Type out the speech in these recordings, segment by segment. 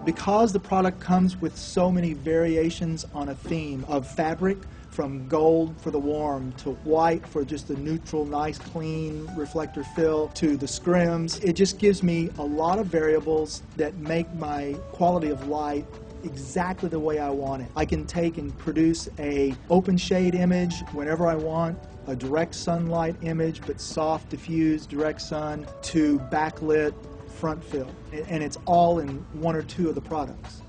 Because the product comes with so many variations on a theme of fabric, from gold for the warm to white for just the neutral, nice, clean reflector fill, to the scrims, it just gives me a lot of variables that make my quality of light exactly the way I want it. I can take and produce a open shade image whenever I want, a direct sunlight image, but soft, diffused, direct sun, to backlit front fill. And it's all in one or two of the products.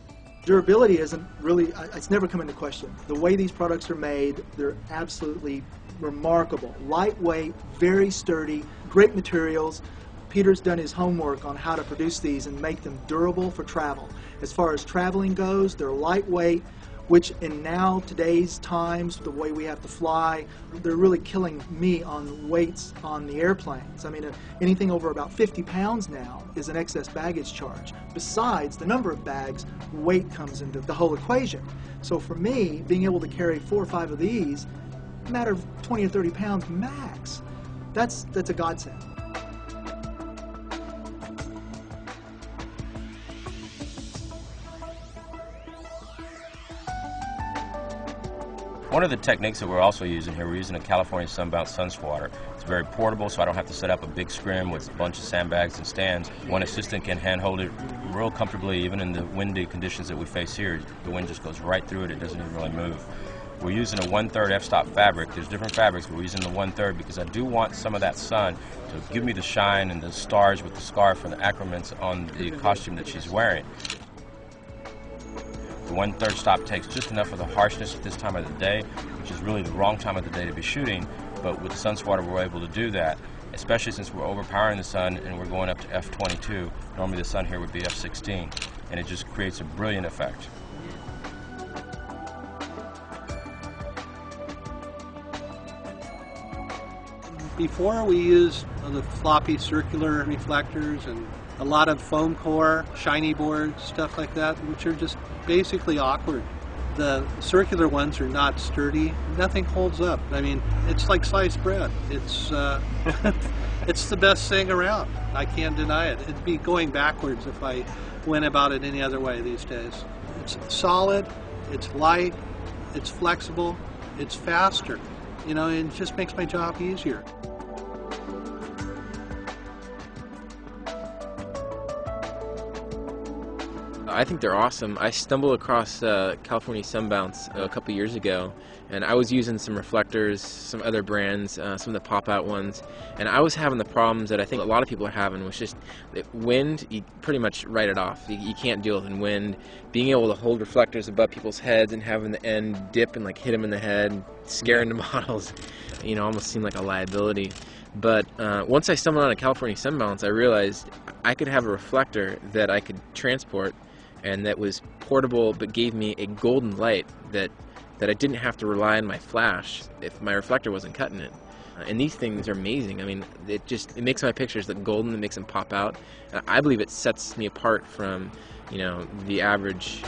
Durability isn't really, it's never come into question. The way these products are made, they're absolutely remarkable. Lightweight, very sturdy, great materials. Peter's done his homework on how to produce these and make them durable for travel. As far as traveling goes, they're lightweight, which in now today's times, the way we have to fly, they're really killing me on weights on the airplanes. I mean, anything over about 50 pounds now is an excess baggage charge. Besides the number of bags, weight comes into the whole equation. So for me, being able to carry 4 or 5 of these, a matter of 20 or 30 pounds max, that's a godsend. One of the techniques that we're also using here, we're using a California Sunbounce sun swatter. It's very portable, so I don't have to set up a big scrim with a bunch of sandbags and stands. One assistant can handhold it real comfortably, even in the windy conditions that we face here. The wind just goes right through it, it doesn't even really move. We're using a 1/3 f-stop fabric. There's different fabrics, but we're using the 1/3 because I do want some of that sun to give me the shine and the stars with the scarf and the accoutrements on the costume that she's wearing. The 1/3 stop takes just enough of the harshness at this time of the day, which is really the wrong time of the day to be shooting, but with the sun swatter we're able to do that, especially since we're overpowering the sun and we're going up to f22. Normally the sun here would be f16, and it just creates a brilliant effect. Before we used the floppy circular reflectors and a lot of foam core, shiny boards, stuff like that, which are just basically awkward. The circular ones are not sturdy. Nothing holds up. I mean, it's like sliced bread. It's it's the best thing around. I can't deny it. It'd be going backwards if I went about it any other way these days. It's solid, it's light, it's flexible, it's faster. You know, it just makes my job easier. I think they're awesome. I stumbled across California Sunbounce a couple years ago, and I was using some reflectors, some other brands, some of the pop-out ones, and I was having the problems that I think a lot of people are having, which is wind. You pretty much write it off. You can't deal with wind. Being able to hold reflectors above people's heads and having the end dip and like hit them in the head, scaring the models, you know, almost seemed like a liability. But once I stumbled on a California Sunbounce, I realized I could have a reflector that I could transport and that was portable but gave me a golden light that I didn't have to rely on my flash if my reflector wasn't cutting it. And these things are amazing. I mean, it makes my pictures look golden, it makes them pop out. And I believe it sets me apart from, you know, the average.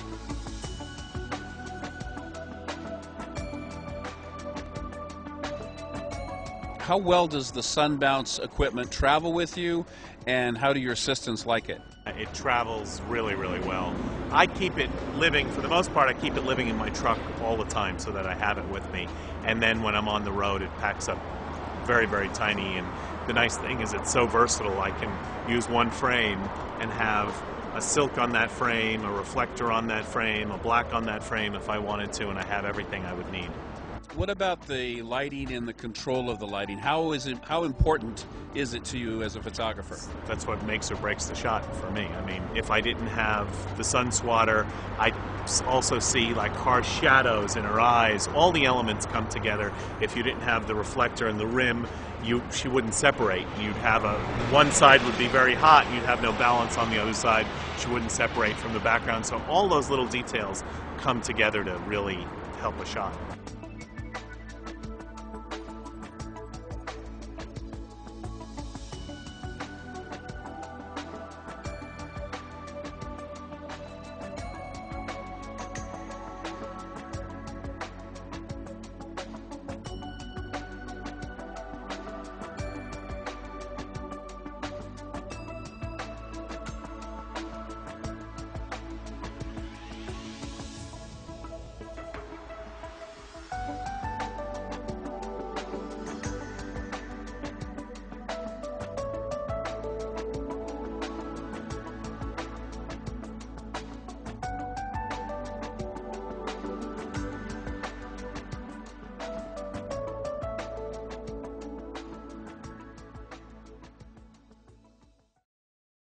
How well does the Sunbounce equipment travel with you, and how do your assistants like it? It travels really, really well. I keep it living, for the most part, I keep it living in my truck all the time so that I have it with me. And then when I'm on the road, it packs up very, very tiny. And the nice thing is it's so versatile. I can use one frame and have a silk on that frame, a reflector on that frame, a black on that frame if I wanted to, and I have everything I would need. What about the lighting and the control of the lighting? How important is it to you as a photographer? That's what makes or breaks the shot for me. I mean, if I didn't have the sun swatter, I'd also see like harsh shadows in her eyes. All the elements come together. If you didn't have the reflector and the rim, she wouldn't separate. You'd have one side would be very hot, and you'd have no balance on the other side. She wouldn't separate from the background. So all those little details come together to really help a shot.